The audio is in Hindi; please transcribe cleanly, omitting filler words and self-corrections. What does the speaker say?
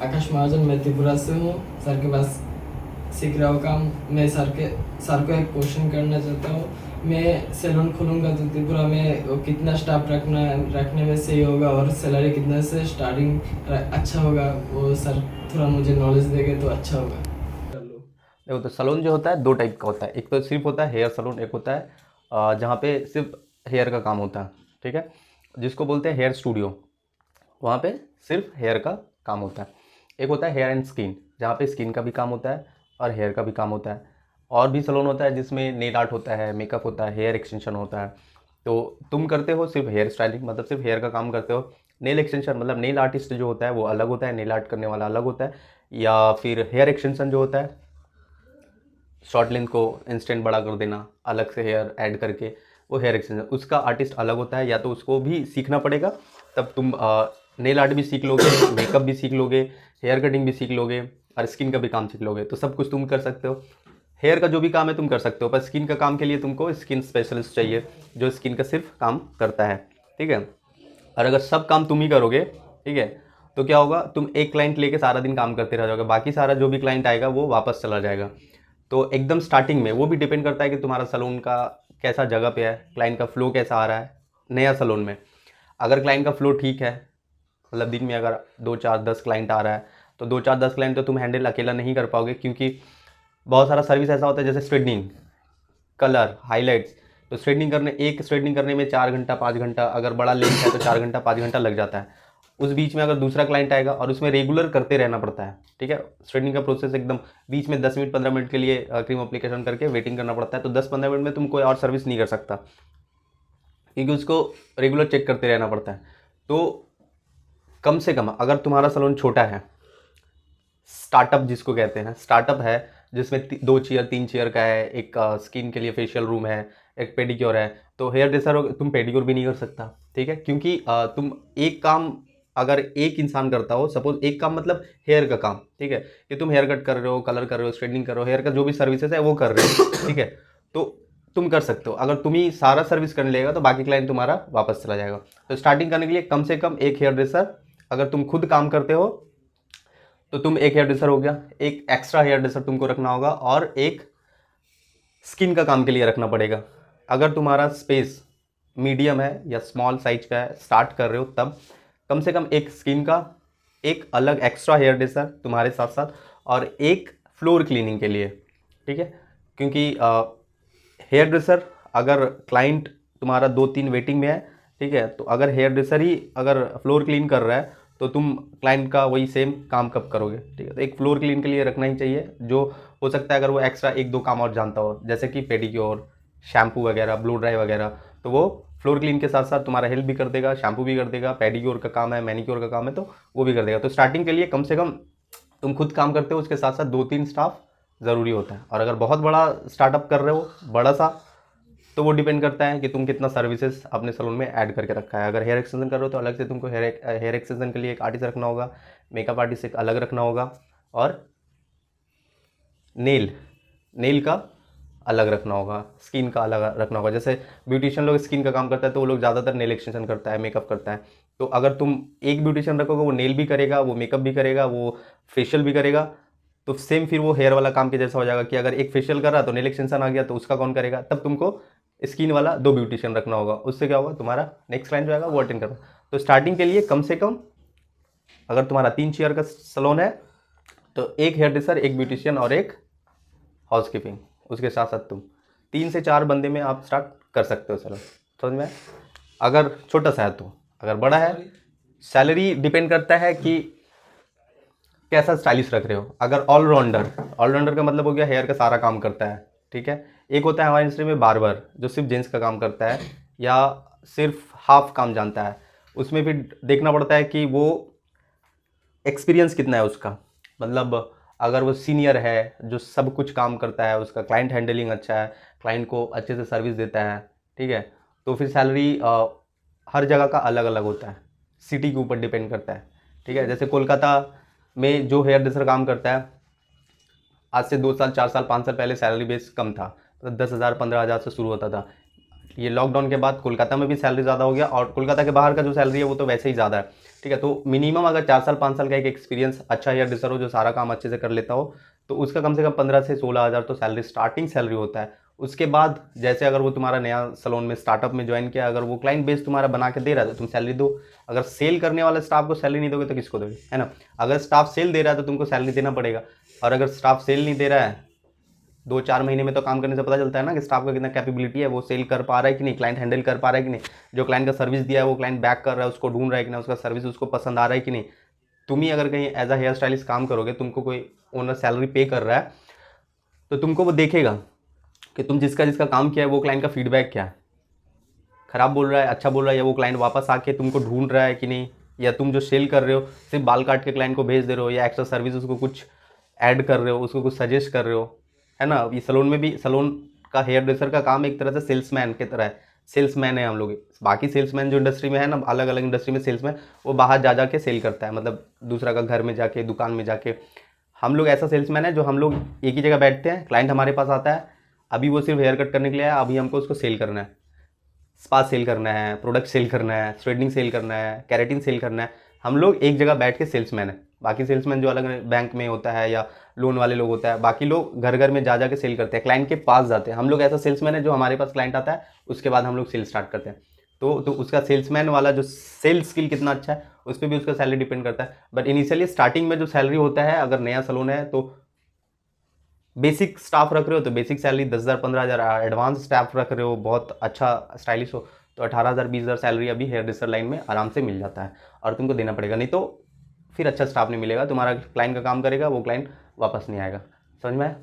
आकाश महाजन, मैं त्रिपुरा से हूँ। सर के पास सीख रहा हूँ काम। मैं सर को एक क्वेश्चन करना चाहता हूँ। मैं सैलून खोलूँगा तो त्रिपुरा में वो कितना स्टाफ रखने में सही होगा और सैलरी कितना से स्टार्टिंग अच्छा होगा, वो सर थोड़ा मुझे नॉलेज देंगे तो अच्छा होगा। कर लो। देखो, तो सलून जो होता है दो टाइप का होता है। एक तो सिर्फ होता है हेयर सलून, एक होता है जहाँ पे सिर्फ हेयर का काम होता है। ठीक है, जिसको बोलते हैं हेयर स्टूडियो, वहाँ पे सिर्फ हेयर का काम होता है। एक होता है हेयर एंड स्किन, जहाँ पे स्किन का भी काम होता है और हेयर का भी काम होता है। और भी सलून होता है जिसमें नेल आर्ट होता है, मेकअप होता है, हेयर एक्सटेंशन होता है। तो तुम करते हो सिर्फ हेयर स्टाइलिंग, मतलब सिर्फ हेयर का काम करते हो। नेल एक्सटेंशन मतलब नेल आर्टिस्ट जो होता है वो अलग होता है, नेल आर्ट करने वाला अलग होता है। या फिर हेयर एक्सटेंशन जो होता है, शॉर्ट लेंथ को इंस्टेंट बड़ा कर देना अलग से हेयर ऐड करके, वो हेयर एक्सटेंशन, उसका आर्टिस्ट अलग होता है। या तो उसको भी सीखना पड़ेगा, तब तुम नेल आर्ट भी सीख लोगे, मेकअप भी सीख लोगे, हेयर कटिंग भी सीख लोगे और स्किन का भी काम सीख लोगे। तो सब कुछ तुम कर सकते हो। हेयर का जो भी काम है तुम कर सकते हो, पर स्किन का काम के लिए तुमको स्किन स्पेशलिस्ट चाहिए जो स्किन का सिर्फ काम करता है। ठीक है, और अगर सब काम तुम ही करोगे, ठीक है, तो क्या होगा, तुम एक क्लाइंट लेके सारा दिन काम करते रह जाओगे, बाकी सारा जो भी क्लाइंट आएगा वो वापस चला जाएगा। तो एकदम स्टार्टिंग में वो भी डिपेंड करता है कि तुम्हारा सलून का कैसा जगह पे है, क्लाइंट का फ्लो कैसा आ रहा है नया सलून में। अगर क्लाइंट का फ्लो ठीक है, मतलब दिन में अगर 2 4 10 क्लाइंट आ रहा है, तो 2 4 10 क्लाइंट तो तुम हैंडल अकेला नहीं कर पाओगे, क्योंकि बहुत सारा सर्विस ऐसा होता है जैसे स्ट्रेटनिंग, कलर, हाईलाइट्स। तो स्ट्रेटनिंग करने में 4 घंटा 5 घंटा, अगर बड़ा लेंथ है तो 4 घंटा 5 घंटा लग जाता है। उस बीच में अगर दूसरा क्लाइंट आएगा और उसमें रेगुलर करते रहना पड़ता है। ठीक है, स्ट्रेटनिंग का प्रोसेस एकदम बीच में 10 मिनट 15 मिनट के लिए क्रीम अप्लीकेशन करके वेटिंग करना पड़ता है, तो 10 15 मिनट में तुम कोई और सर्विस नहीं कर सकता, क्योंकि उसको रेगुलर चेक करते रहना पड़ता है। तो कम से कम अगर तुम्हारा सलून छोटा है, स्टार्टअप जिसको कहते हैं, स्टार्टअप है जिसमें 2 चेयर 3 चेयर का है, एक स्किन के लिए फेशियल रूम है, एक पेडिक्योर है, तो हेयर ड्रेसर तुम पेडिक्योर भी नहीं कर सकता। ठीक है, क्योंकि तुम एक काम अगर एक इंसान करता हो, सपोज एक काम मतलब हेयर का काम, ठीक है, कि तुम हेयर कट कर रहे हो, कलर कर रहे हो, स्ट्रेटनिंग कर रहे हो, हेयर का जो भी सर्विसेज है वो कर रहे हो, ठीक है, तो तुम कर सकते हो। अगर तुम ही सारा सर्विस करने लगेगा तो बाकी क्लाइंट तुम्हारा वापस चला जाएगा। तो स्टार्टिंग करने के लिए कम से कम एक हेयर ड्रेसर, अगर तुम खुद काम करते हो तो तुम एक हेयर ड्रेसर हो गया, एक एक्स्ट्रा हेयर ड्रेसर तुमको रखना होगा और एक स्किन का काम के लिए रखना पड़ेगा। अगर तुम्हारा स्पेस मीडियम है या स्मॉल साइज का है, स्टार्ट कर रहे हो, तब कम से कम एक स्किन का, एक अलग एक्स्ट्रा हेयर ड्रेसर तुम्हारे साथ साथ, और एक फ्लोर क्लीनिंग के लिए। ठीक है, क्योंकि हेयर ड्रेसर अगर क्लाइंट तुम्हारा 2 3 वेटिंग में है, ठीक है, तो अगर हेयर ड्रेसर ही अगर फ्लोर क्लीन कर रहा है तो तुम क्लाइंट का वही सेम काम कब करोगे। ठीक है, तो एक फ्लोर क्लीन के लिए रखना ही चाहिए, जो हो सकता है अगर वो एक्स्ट्रा 1 2 काम और जानता हो, जैसे कि पेडिक्योर, शैम्पू वगैरह, ब्लो ड्राई वगैरह, तो वो फ्लोर क्लीन के साथ साथ तुम्हारा हेल्प भी कर देगा, शैम्पू भी कर देगा, पेडिक्योर का काम है, मैनिक्योर का काम है, तो वो भी कर देगा। तो स्टार्टिंग के लिए कम से कम तुम खुद काम करते हो, उसके साथ साथ 2 3 स्टाफ ज़रूरी होता है। और अगर बहुत बड़ा स्टार्टअप कर रहे हो, बड़ा सा, तो वो डिपेंड करता है कि तुम कितना सर्विसेज अपने सलून में ऐड करके रखा है। अगर हेयर एक्सटेंशन कर रहे हो तो अलग से तुमको हेयर एक्सटेंशन के लिए एक आर्टिस्ट रखना होगा, मेकअप आर्टिस्ट एक अलग रखना होगा, और नेल नेल का अलग रखना होगा, स्किन का अलग रखना होगा। जैसे ब्यूटिशियन लोग स्किन का काम करता है तो वो लोग ज़्यादातर नेल एक्सटेंशन करता है, मेकअप करता है। तो अगर तुम एक ब्यूटिशियन रखोगे, वो नेल भी करेगा, वो मेकअप भी करेगा, वो फेशियल भी करेगा, तो सेम फिर वो हेयर वाला काम के जैसा हो जाएगा कि अगर एक फेशियल कर रहा तो नेल एक्सटेंशन आ गया, तो उसका कौन करेगा। तब तुमको स्किन वाला 2 ब्यूटिशियन रखना होगा। उससे क्या होगा, तुम्हारा नेक्स्ट क्लाइंट जो आएगा वो अटेंड करना। तो स्टार्टिंग के लिए कम से कम, अगर तुम्हारा 3 चेयर का सलोन है तो एक हेयर ड्रेसर, एक ब्यूटिशियन और एक हाउसकीपिंग, उसके साथ साथ तुम 3 से 4 बंदे में आप स्टार्ट कर सकते हो सलोन। समझ में? अगर छोटा सा है तो, अगर बड़ा है, सैलरी डिपेंड करता है कि कैसा स्टाइलिश रख रहे हो। अगर ऑलराउंडर, ऑलराउंडर का मतलब हो गया हेयर का सारा काम करता है, ठीक है। एक होता है हमारे इंडस्ट्री में बार्बर, जो सिर्फ जेंट्स का काम करता है या सिर्फ हाफ काम जानता है। उसमें भी देखना पड़ता है कि वो एक्सपीरियंस कितना है उसका, मतलब अगर वो सीनियर है जो सब कुछ काम करता है, उसका क्लाइंट हैंडलिंग अच्छा है, क्लाइंट को अच्छे से सर्विस देता है, ठीक है, तो फिर सैलरी हर जगह का अलग अलग होता है, सिटी के ऊपर डिपेंड करता है। ठीक है, जैसे कोलकाता में जो हेयर ड्रेसर काम करता है, आज से 2 साल 4 साल 5 साल पहले सैलरी बेस कम था, तो 10,000 15,000 से शुरू होता था। ये लॉकडाउन के बाद कोलकाता में भी सैलरी ज़्यादा हो गया, और कोलकाता के बाहर का जो सैलरी है वो तो वैसे ही ज़्यादा है। ठीक है। तो मिनिमम अगर 4 साल 5 साल का एक एक्सपीरियंस अच्छा हेयर ड्रेसर हो जो सारा काम अच्छे से कर लेता हो, तो उसका कम से कम 15 से 16 हज़ार तो सैलरी, स्टार्टिंग सैलरी होता है। उसके बाद जैसे अगर वो तुम्हारा नया सैलून में स्टार्टअप में ज्वाइन किया, अगर वो क्लाइंट बेस तुम्हारा बना के दे रहा है तो तुम सैलरी दो। अगर सेल करने वाले स्टाफ को सैलरी नहीं दोगे तो किसको दोगे, है ना। अगर स्टाफ सेल दे रहा है तो तुमको सैलरी देना पड़ेगा, और अगर स्टाफ सेल नहीं दे रहा है, 2-4 महीने में तो काम करने से पता चलता है ना कि स्टाफ का कितना कैपेबिलिटी है, वो सेल कर पा रहा है कि नहीं, क्लाइंट हैंडल कर पा रहा है कि नहीं, जो क्लाइंट का सर्विस दिया है वो क्लाइंट बैक कर रहा है, उसको ढूंढ रहा है कि नहीं, उसका सर्विस उसको पसंद आ रहा है कि नहीं। तुम ही अगर कहीं एज अ हेयर स्टाइलिस्ट काम करोगे, तुमको कोई ओनर सैलरी पे कर रहा है, तो तुमको वो देखेगा कि तुम जिसका जिसका काम किया है वो क्लाइंट का फीडबैक क्या है, ख़राब बोल रहा है, अच्छा बोल रहा है, या वो क्लाइंट वापस आके तुमको ढूंढ रहा है कि नहीं, या तुम जो सेल कर रहे हो सिर्फ बाल काट के क्लाइंट को भेज दे रहे हो, या एक्स्ट्रा सर्विस उसको कुछ ऐड कर रहे हो, उसको कुछ सजेस्ट कर रहे हो, है ना। ये सैलून में भी, सैलून का हेयर ड्रेसर का काम एक तरह से सेल्समैन की तरह है, सेल्समैन है हम लोग। बाकी सेल्समैन जो इंडस्ट्री में है ना, अलग अलग इंडस्ट्री में सेल्समैन वो बाहर जा जा के सेल करता है, मतलब दूसरा का घर में जाके, दुकान में जाके। हम लोग ऐसा सेल्समैन है जो हम लोग एक ही जगह बैठते हैं, क्लाइंट हमारे पास आता है, अभी वो सिर्फ हेयर कट करने के लिए आया, अभी हमको उसको सेल करना है, स्पा सेल करना है, प्रोडक्ट सेल करना है, थ्रेडिंग सेल करना है, कैरेटिन सेल करना है। हम लोग एक जगह बैठ के सेल्समैन है। बाकी सेल्समैन जो अलग बैंक में होता है या लोन वाले लोग होता है, बाकी लोग घर घर में जा जा के सेल करते हैं, क्लाइंट के पास जाते हैं। हम लोग ऐसा सेल्समैन है जो हमारे पास क्लाइंट आता है, उसके बाद हम लोग सेल स्टार्ट करते हैं। तो उसका सेल्समैन वाला जो सेल स्किल कितना अच्छा है उस पर भी उसका सैलरी डिपेंड करता है। बट इनिशियली स्टार्टिंग में जो सैलरी होता है, अगर नया सैलून है तो बेसिक स्टाफ रख रहे हो तो बेसिक सैलरी 10,000 15,000, एडवांस स्टाफ रख रहे हो, बहुत अच्छा स्टाइलिश हो तो 18,000 20,000 सैलरी अभी हेयर ड्रेसर लाइन में आराम से मिल जाता है, और तुमको देना पड़ेगा, नहीं तो फिर अच्छा स्टाफ नहीं मिलेगा, तुम्हारा क्लाइंट का काम करेगा वो क्लाइंट वापस नहीं आएगा। समझ में आया?